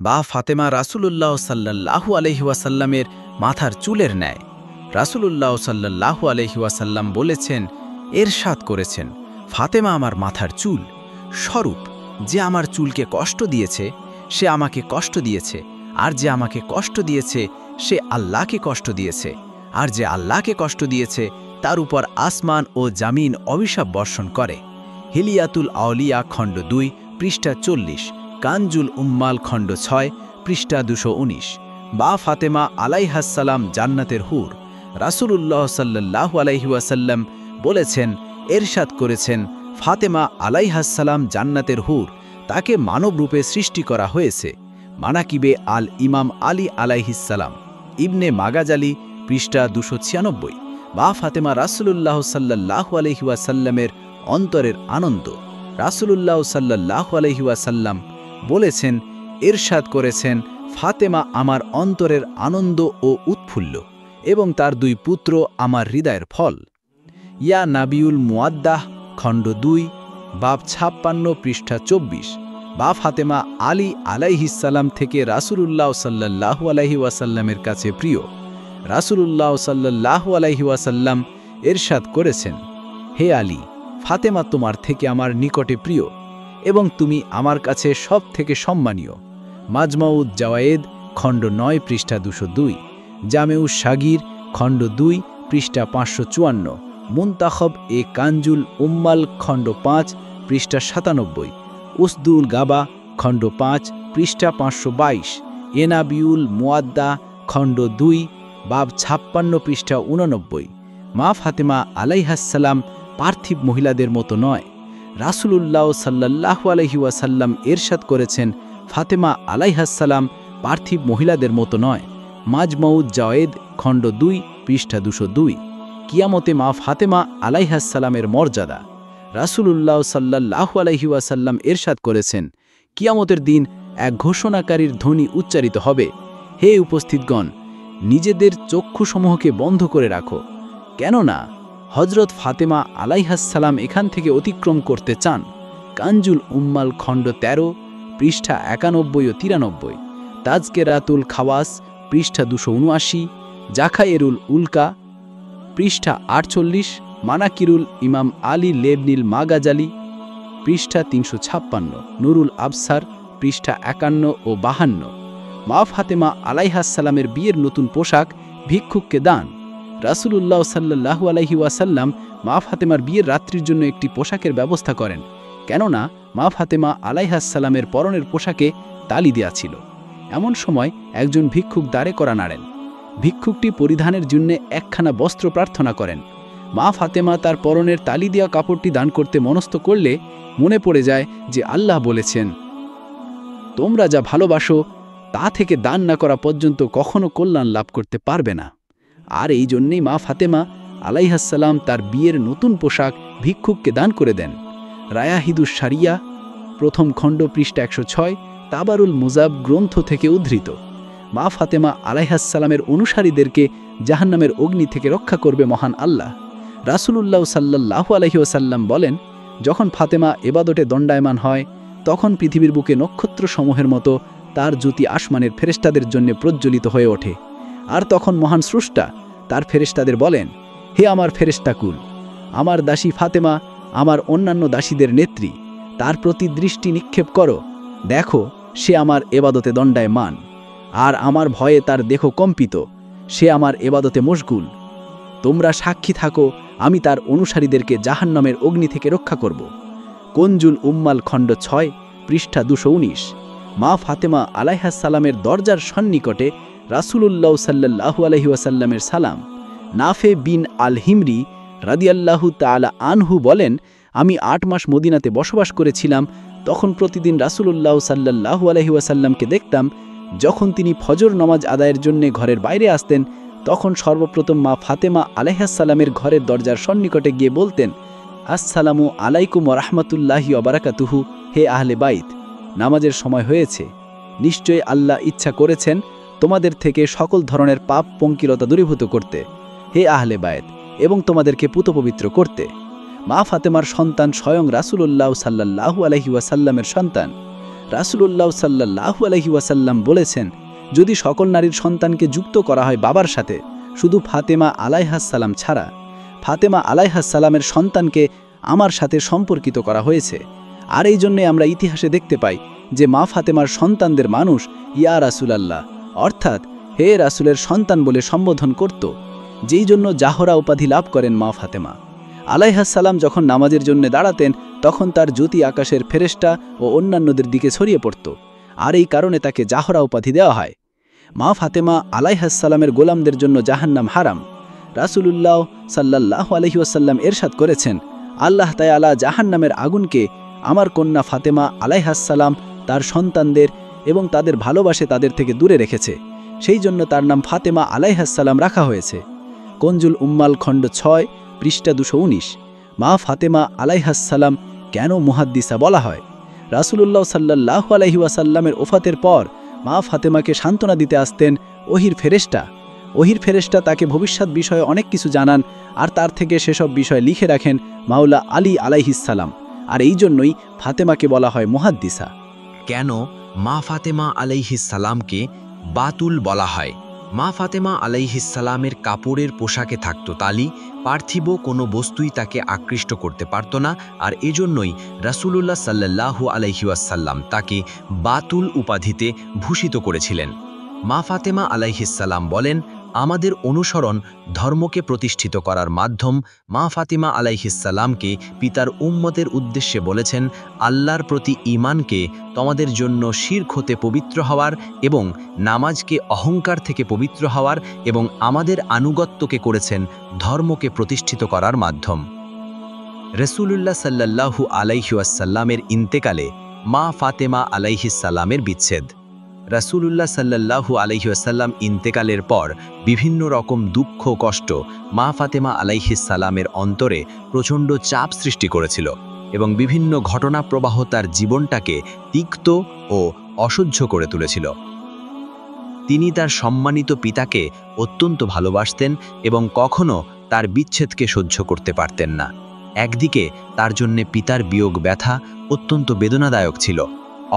বা ফাতেমা রাসূলুল্লাহ সাল্লাল্লাহু আলাইহি ওয়াসাল্লামের মাথার চুলের ন্যায়। রাসূলুল্লাহ সাল্লাল্লাহু আলাইহি ওয়াসাল্লাম বলেছেন, ইরশাদ করেছেন, ফাতেমা আমার মাথার চুল স্বরূপ। যে আমার চুলকে কষ্ট দিয়েছে সে আমাকে কষ্ট দিয়েছে, আর যে আমাকে কষ্ট দিয়েছে সে আল্লাহকে কষ্ট দিয়েছে, আর যে আল্লাহকে কষ্ট দিয়েছে তার উপর আসমান ও জামিন অভিশাপ বর্ষণ করে। হিলিয়াতুল আউলিয়া খণ্ড 2 পৃষ্ঠা 40, কানজুল উম্মাল খণ্ড 6 পৃষ্ঠা 219। বা ফাতেমা আলাইহাসসালাম জান্নাতের হুর। রাসূলুল্লাহ সাল্লাল্লাহু আলাইহি ওয়াসাল্লাম বলেছেন, ইরশাদ করেছেন, ফাতেমা আলাইহাসসালাম জান্নাতের হুর, তাকে মানব রূপে সৃষ্টি করা হয়েছে। মানাকিবে আল ইমাম আলী আলাইহিসসালাম, ইবনে মাগাজালি পৃষ্ঠা 296। বা ফাতেমা রাসূলুল্লাহ সাল্লাল্লাহু আলাইহি ওয়াসাল্লামের অন্তরের আনন্দ। রাসূলুল্লাহ সাল্লাল্লাহু আলাইহি ওয়াসাল্লাম বলেছেন, ইরশাদ করেছেন, ফাতেমা আমার অন্তরের আনন্দ ও উৎফুল্ল, এবং তার 2 পুত্র আমার হৃদয়ের ফল। ইয়া নাবিউল মুয়াদ্দাহ খণ্ড 2 বাব 56 পৃষ্ঠা 24। বা ফাতেমা আলী আলাইহিসসালাম থেকে রাসূলুল্লাহ সাল্লাল্লাহু আলাইহি ওয়াসাল্লামের কাছে প্রিয়। রাসূলুল্লাহ সাল্লাল্লাহু আলাইহি ওয়াসাল্লাম ইরশাদ করেছেন, হে আলী, ফাতেমা তোমার থেকে আমার নিকটে প্রিয়, এবং তুমি আমার কাছে সব থেকে সম্মানীয়। মাজমাউদ জাওয়ায়েদ খণ্ড 9 পৃষ্ঠা 202, জামেউস সাগির খণ্ড 2 পৃষ্ঠা 554, মুনতাখব এ কানজুল উম্মাল খণ্ড 5 পৃষ্ঠা 97, উসদুল গাবা খণ্ড 5 পৃষ্ঠা 522, এনাবিউল মুয়াদ্দা খণ্ড 2 বাব 56 পৃষ্ঠা 89। মা ফাতেমা আলাইহাসসালাম পার্থিব মহিলাদের মতো নয়। রাসূলুল্লাহ সাল্লাল্লাহু আলাইহি ওয়াসাল্লাম ইরশাদ করেছেন, ফাতেমা আলাইহাসসালাম পার্থিব মহিলাদের মতো নয়। মাজমাউদ জাওয়েদ খণ্ড 2 পৃষ্ঠা 202। কিয়ামতে মা ফাতেমা আলাইহাসসালামের মর্যাদা। রাসূলুল্লাহ সাল্লাল্লাহু আলাইহি ওয়াসাল্লাম ইরশাদ করেছেন, কিয়ামতের দিন এক ঘোষণাকারীর ধ্বনি উচ্চারিত হবে, হে উপস্থিতগণ, নিজেদের চক্ষুসমূহকে বন্ধ করে রাখো, কেননা হযরত ফাতেমা আলাইহাসসালাম এখান থেকে অতিক্রম করতে চান। কানজুল উম্মাল খণ্ড 13 পৃষ্ঠা 91 ও 93, তাজকেরাতুল খাওয়াস পৃষ্ঠা 279, জাখায়েরুল উলকা পৃষ্ঠা 48, মানাকিরুল ইমাম আলী লেবনিল মাগাজালি পৃষ্ঠা 356, নুরুল আবসার পৃষ্ঠা 51 ও 52। মা ফাতেমা আলাইহাসসালামের বিয়ের নতুন পোশাক ভিক্ষুককে দান। রাসূলুল্লাহ সাল্লাল্লাহু আলাইহি ওয়াসাল্লাম মা ফাতেমার বিয়ের রাত্রির জন্য একটি পোশাকের ব্যবস্থা করেন, কেননা মা ফাতেমা আলাইহাসসালামের পরনের পোশাকে তালি দেয়া ছিল। এমন সময় একজন ভিক্ষুক দ্বারে কড়া নাড়েন। ভিক্ষুকটি পরিধানের জন্য একখানা বস্ত্র প্রার্থনা করেন। মা ফাতেমা তার পরনের তালি দেওয়া কাপড়টি দান করতে মনস্থ করলে মনে পড়ে যায় যে আল্লাহ বলেছেন, তোমরা যা ভালোবাসো তা থেকে দান না করা পর্যন্ত কখনো কল্যাণ লাভ করতে পারবে না। আর এই জন্যেই মা ফাতেমা আলাইহাসসালাম তার বিয়ের নতুন পোশাক ভিক্ষুককে দান করে দেন। রায়াহিদুস শারিয়া প্রথম খণ্ড পৃষ্ঠা 106, তাবারুল মুজাব গ্রন্থ থেকে উদ্ধৃত। মা ফাতেমা আলাইহাসসালামের অনুসারীদেরকে জাহান্নামের অগ্নি থেকে রক্ষা করবে মহান আল্লাহ। রাসূলুল্লাহ সাল্লাল্লাহু আলাইহি ওয়াসাল্লাম বলেন, যখন ফাতেমা ইবাদতে দণ্ডায়মান হয় তখন পৃথিবীর বুকে নক্ষত্রসমূহের মতো তার জ্যোতি আসমানের ফেরেশতাদের জন্য প্রজ্বলিত হয়ে ওঠে। আর তখন মহান স্রষ্টা তার ফেরেশতাদের বলেন, হে আমার ফেরেশতাকুল, আমার দাসী ফাতেমা আমার অন্যান্য দাসীদের নেত্রী, তার প্রতি দৃষ্টি নিক্ষেপ করো, দেখো সে আমার ইবাদতে দণ্ডায়মান, আর আমার ভয়ে তার দেহ কম্পিত, সে আমার ইবাদতে মশগুল। তোমরা সাক্ষী থাকো, আমি তার অনুসারীদেরকে জাহান্নামের অগ্নি থেকে রক্ষা করব। কনজুল উম্মাল খণ্ড 6 পৃষ্ঠা 219। মা ফাতেমা আলাইহাসসালামের দরজার সন্নিকটে রাসূলুল্লাহ সাল্লাল্লাহু আলাইহি ওয়াসাল্লামের সালাম। নাফে বিন আল হিমরি রাদিয়াল্লাহু তাআলা আনহু বলেন, আমি 8 মাস মদিনাতে বসবাস করেছিলাম। তখন প্রতিদিন রাসূলুল্লাহ সাল্লাল্লাহু আলাইহি ওয়াসাল্লামকে দেখতাম। যখন তিনি ফজর নামাজ আদায়ের জন্য ঘরের বাইরে আসতেন, তখন সর্বপ্রথম মা ফাতেমা আলাইহাসসালামের ঘরের দরজার সন্নিকটে গিয়ে বলতেন, আসসালামু আলাইকুম ওয়া রাহমাতুল্লাহি ওয়া বারাকাতুহু, হে আহলে বাইত, নামাজের সময় হয়েছে। নিশ্চয়ই আল্লাহ ইচ্ছা করেছেন তোমাদের থেকে সকল ধরনের পাপ পঙ্কিলতা দূরীভূত করতে, হে আহলে বায়েত, এবং তোমাদেরকে পুতপবিত্র করতে। মা ফাতেমার সন্তান স্বয়ং রাসূলুল্লাহ সাল্লাল্লাহু আলাইহি ওয়াসাল্লামের সন্তান। রাসূলুল্লাহ সাল্লাল্লাহু আলাইহি ওয়াসাল্লাম বলেছেন, যদি সকল নারীর সন্তানকে যুক্ত করা হয় বাবার সাথে, শুধু ফাতেমা আলাইহাসসালাম ছাড়া, ফাতেমা আলাইহাসসালামের সন্তানকে আমার সাথে সম্পর্কিত করা হয়েছে। আর এই জন্যে আমরা ইতিহাসে দেখতে পাই যে মা ফাতেমার সন্তানদের মানুষ ইয়া রাসূলাল্লাহ অর্থাৎ হে রাসূলের সন্তান বলে সম্বোধন করত, যেই জন্য জাহরা উপাধি লাভ করেন মা ফাতেমা আলাইহাসসালাম। যখন নামাজের জন্য দাঁড়াতেন তখন তার জ্যোতি আকাশের ফেরেশতা ও অন্যান্যদের দিকে ছড়িয়ে পড়ত, আর এই কারণে তাকে জাহরা উপাধি দেওয়া হয়। মা ফাতেমা আলাইহাসসালামের গোলামদের জন্য জাহান্নাম হারাম। রাসূলুল্লাহ সাল্লাল্লাহু আলাইহি ওয়াসাল্লাম এরশাদ করেছেন, আল্লাহ তাআলা জাহান্নামের আগুনকে আমার কন্যা ফাতেমা আলাইহাসসালাম তার সন্তানদের এবং তাদের ভালোবাসে তাদের থেকে দূরে রেখেছে, সেই জন্য তার নাম ফাতেমা আলাইহাসসালাম রাখা হয়েছে। কনজুল উম্মাল খণ্ড 6 পৃষ্ঠা 219। মা ফাতেমা আলাইহাসসালাম কেন মুহাদ্দিসা বলা হয়? রাসূলুল্লাহ সাল্লাল্লাহু আলাইহি ওয়াসাল্লামের ওফাতের পর মা ফাতেমাকে সান্ত্বনা দিতে আসতেন ওহির ফেরেশতা। ওহির ফেরেশতা তাকে ভবিষ্যৎ বিষয়ে অনেক কিছু জানান, আর তার থেকে সেসব বিষয় লিখে রাখেন মাওলা আলী আলাইহিসসালাম। আর এই জন্যই ফাতেমাকে বলা হয় মুহাদ্দিসা। কেন মা ফাতেমা আলাইহিসসালামকে বাতুল বলা হয়? মা ফাতেমা আলাইহিসসালামের কাপড়ের পোশাকে থাকত তালি, পার্থিব কোনো বস্তুই তাকে আকৃষ্ট করতে পারত না, আর এজন্যই রাসূলুল্লাহ সাল্লাল্লাহু আলাইহি ওয়াসাল্লাম তাকে বাতুল উপাধিতে ভূষিত করেছিলেন। মা ফাতেমা আলাইহিসসালাম বলেন, আমাদের অনুসরণ ধর্মকে প্রতিষ্ঠিত করার মাধ্যম। মা ফাতেমা আলাইহিসসালামকে পিতার উম্মতের উদ্দেশ্যে বলেছেন, আল্লাহর প্রতি ঈমানকে তোমাদের জন্য শিরক হতে পবিত্র হওয়ার এবং নামাজকে অহংকার থেকে পবিত্র হওয়ার এবং আমাদের আনুগত্যকে করেছেন ধর্মকে প্রতিষ্ঠিত করার মাধ্যম। রাসূলুল্লাহ সাল্লাল্লাহু আলাইহি ওয়াসাল্লামের ইন্তেকালে মা ফাতেমা আলাইহিসসালামের বিচ্ছেদ। রাসূলুল্লাহ সাল্লাল্লাহু আলাইহি ওয়াসাল্লাম ইন্তেকালের পর বিভিন্ন রকম দুঃখ কষ্ট মা ফাতেমা আলাইহিসসালামের অন্তরে প্রচণ্ড চাপ সৃষ্টি করেছিল এবং বিভিন্ন ঘটনা প্রবাহ তার জীবনটাকে তিক্ত ও অসহ্য করে তুলেছিল। তিনি তার সম্মানিত পিতাকে অত্যন্ত ভালোবাসতেন এবং কখনো তার বিচ্ছেদকে সহ্য করতে পারতেন না। একদিকে তার জন্যে পিতার বিয়োগ ব্যথা অত্যন্ত বেদনাদায়ক ছিল,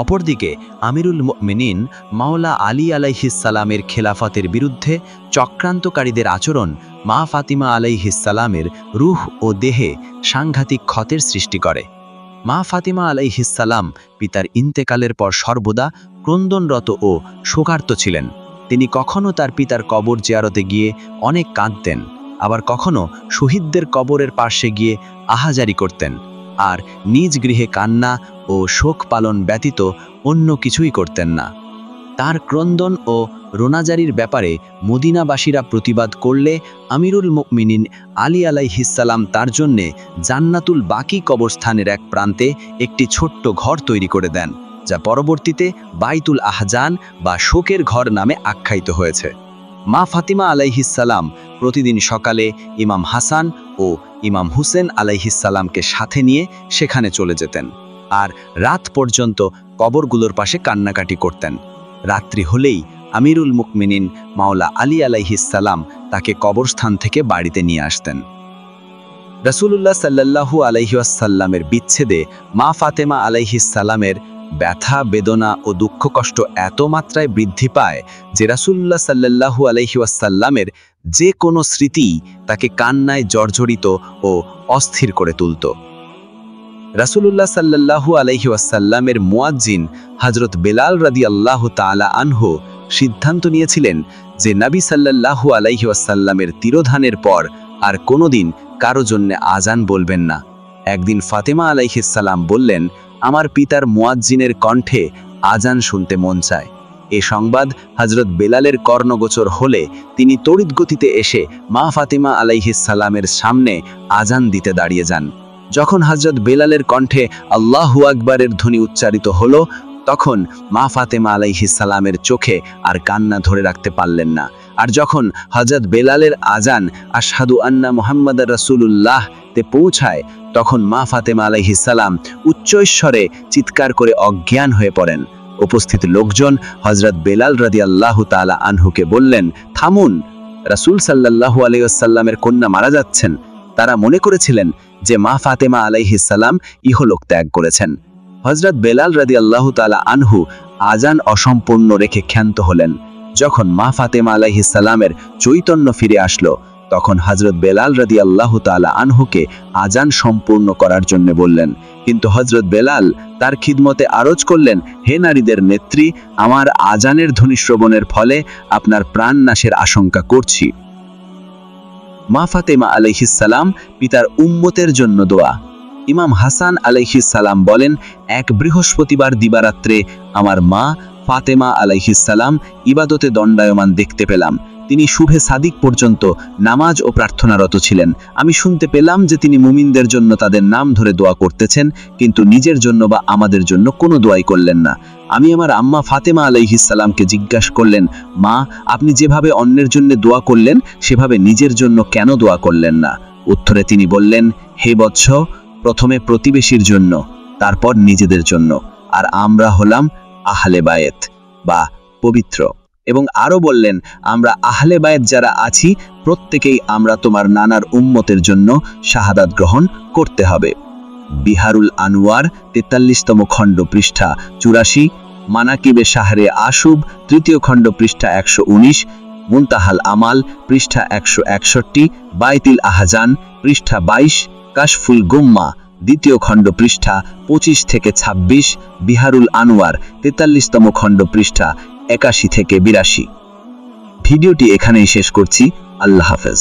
অপরদিকে আমিরুল মুমিনিন মাওলা আলী আলাইহিসসালামের খেলাফতের বিরুদ্ধে চক্রান্তকারীদের আচরণ মা ফাতিমা আলাইহিসসালামের রূহ ও দেহে সাংঘাতিক ক্ষতের সৃষ্টি করে। মা ফাতিমা আলাইহিসসালাম পিতার ইন্তেকালের পর সর্বদা ক্রন্দনরত ও শোকার্ত ছিলেন। তিনি কখনো তার পিতার কবর জিয়ারতে গিয়ে অনেক কাঁদতেন, আবার কখনো শহীদদের কবরের পার্শ্বে গিয়ে আহাজারি করতেন, আর নিজ গৃহে কান্না ও শোক পালন ব্যতীত অন্য কিছুই করতেন না। তার ক্রন্দন ও রোনাজারির ব্যাপারে মদিনাবাসীরা প্রতিবাদ করলে আমিরুল মুমিনিন আলী আলাইহিসসালাম তার জন্যে জান্নাতুল বাকি কবরস্থানের এক প্রান্তে একটি ছোট্ট ঘর তৈরি করে দেন, যা পরবর্তীতে বাইতুল আহজান বা শোকের ঘর নামে আখ্যায়িত হয়েছে। মা ফাতিমা আলাইহিসসালাম প্রতিদিন সকালে ইমাম হাসান ও ইমাম হুসেন আলাইহিসসালামকে সাথে নিয়ে সেখানে চলে যেতেন, আর রাত পর্যন্ত কবরগুলোর পাশে কান্নাকাটি করতেন। রাত্রি হলেই আমিরুল মুমিনিন মাওলা আলী আলাইহিসসালাম তাকে কবরস্থান থেকে বাড়িতে নিয়ে আসতেন। রাসূলুল্লাহ সাল্লাল্লাহু আলাইহি ওয়াসাল্লামের বিচ্ছেদে মা ফাতেমা আলাইহিসসালামের ব্যথা বেদনা ও দুঃখ কষ্ট এত মাত্রায় বৃদ্ধি পায় যে রাসূলুল্লাহ সাল্লাল্লাহু আলাইহি ওয়াসাল্লামের যে কোনো স্মৃতি তাকে কান্নায় জর্জরিত ও অস্থির করে তুলত। রাসূলুল্লাহ সাল্লাল্লাহু আলাইহি ওয়াসাল্লামের মুয়াজ্জিন হযরত বেলাল রাদিয়াল্লাহু তাআলা আনহু সিদ্ধান্ত নিয়েছিলেন যে নবী সাল্লাল্লাহু আলাইহি ওয়াসাল্লামের তিরোধানের পর আর কোনোদিন কারো জন্য আজান বলবেন না। একদিন ফাতেমা আলাইহিসসালাম বললেন, আমার পিতার মুয়াজ্জিনের কণ্ঠে আজান শুনতে মন চায়। এ সংবাদ হযরত বেলালের কর্ণগোচর হলে তিনি তড়িৎ গতিতে এসে মা ফাতেমা আলাইহিসসালামের সামনে আজান দিতে দাঁড়িয়ে যান। যখন হযরত বেলালের কণ্ঠে আল্লাহু আকবারের ধ্বনি উচ্চারিত হলো, তখন মা ফাতেমা আলাইহিসসালামের চোখে আর কান্না ধরে রাখতে পারলেন না। আর যখন হযরত বেলালের আজান আশহাদু আন্না মুহাম্মাদার রাসূলুল্লাহ তে পৌঁছায়, তখন মা ফাতেমা আলাইহিসসালাম উচ্চস্বরে চিৎকার করে অজ্ঞান হয়ে পড়েন। উপস্থিত লোকজন হযরত বেলাল রাদিয়াল্লাহু তাআলা আনহুকে বললেন, থামুন, রাসূল সাল্লাল্লাহু আলাইহি ওয়াসাল্লামের কন্যা মারা যাচ্ছেন। তারা মনে করেছিলেন যে মা ফাতেমা আলাইহিসসালাম ইহলোক ত্যাগ করেছেন। হযরত বেলাল রাদিয়াল্লাহু তাআলা আনহু আজান অসম্পূর্ণ রেখে ক্ষান্ত হলেন। যখন মা ফাতেমা আলাইহিস সালামের চৈতন্য ফিরে আসলো, তখন হযরত বেলাল রাদিয়াল্লাহু তাআলা আনহুকে আজান সম্পূর্ণ করার জন্য বললেন। কিন্তু হযরত বেলাল তার খিদমতে আরজ করলেন, হে নারীদের নেত্রী, আমার আজানের ধ্বনি শ্রবণের ফলে আপনার প্রাণ নাশের আশঙ্কা করছি। মা ফাতেমা আলাইহিস সালাম পিতার উম্মতের জন্য দোয়া। ইমাম হাসান আলাইহিস সালাম বলেন, এক বৃহস্পতিবার দিবারাত্রে আমার মা ফাতেমা আলাইহিস সালাম ইবাদতে দণ্ডায়মান দেখতে পেলাম। তিনি শুভে সাদিক পর্যন্ত নামাজ ও প্রার্থনারত ছিলেন। আমি শুনতে পেলাম যে তিনি মুমিনদের জন্য তাদের নাম ধরে দোয়া করতেছেন, কিন্তু নিজের জন্য বা আমাদের জন্য কোনো দোয়াই করলেন না। আমি আমার আম্মা ফাতেমা আলাইহিস সালামকে জিজ্ঞাসা করলেন, মা, আপনি যেভাবে অন্যের জন্য দোয়া করলেন সেভাবে নিজের জন্য কেন দোয়া করলেন না? উত্তরে তিনি বললেন, হে বৎস, প্রথমে প্রতিবেশীর জন্য, তারপর নিজেদের জন্য, আর আমরা হলাম আহলে বায়েত বা পবিত্র। এবং আরো বললেন, আমরা আহলে বায়েত যারা আছি প্রত্যেকেই আমরা তোমার নানার উম্মতের জন্য শাহাদাত গ্রহণ করতে হবে। বিহারুল আনোয়ার 43তম খণ্ড পৃষ্ঠা 84, মানাকিবে শাহরে আশুব 3য় খণ্ড পৃষ্ঠা 119, মুনতাহাল আমাল পৃষ্ঠা 161, বাইতিল আহজান পৃষ্ঠা 22, কাশফুল গুম্মা 2য় খণ্ড পৃষ্ঠা 25 থেকে 26, বিহারুল আনোয়ার 43তম খণ্ড পৃষ্ঠা 81 থেকে 82। ভিডিওটি এখানেই শেষ করছি। আল্লাহ হাফেজ।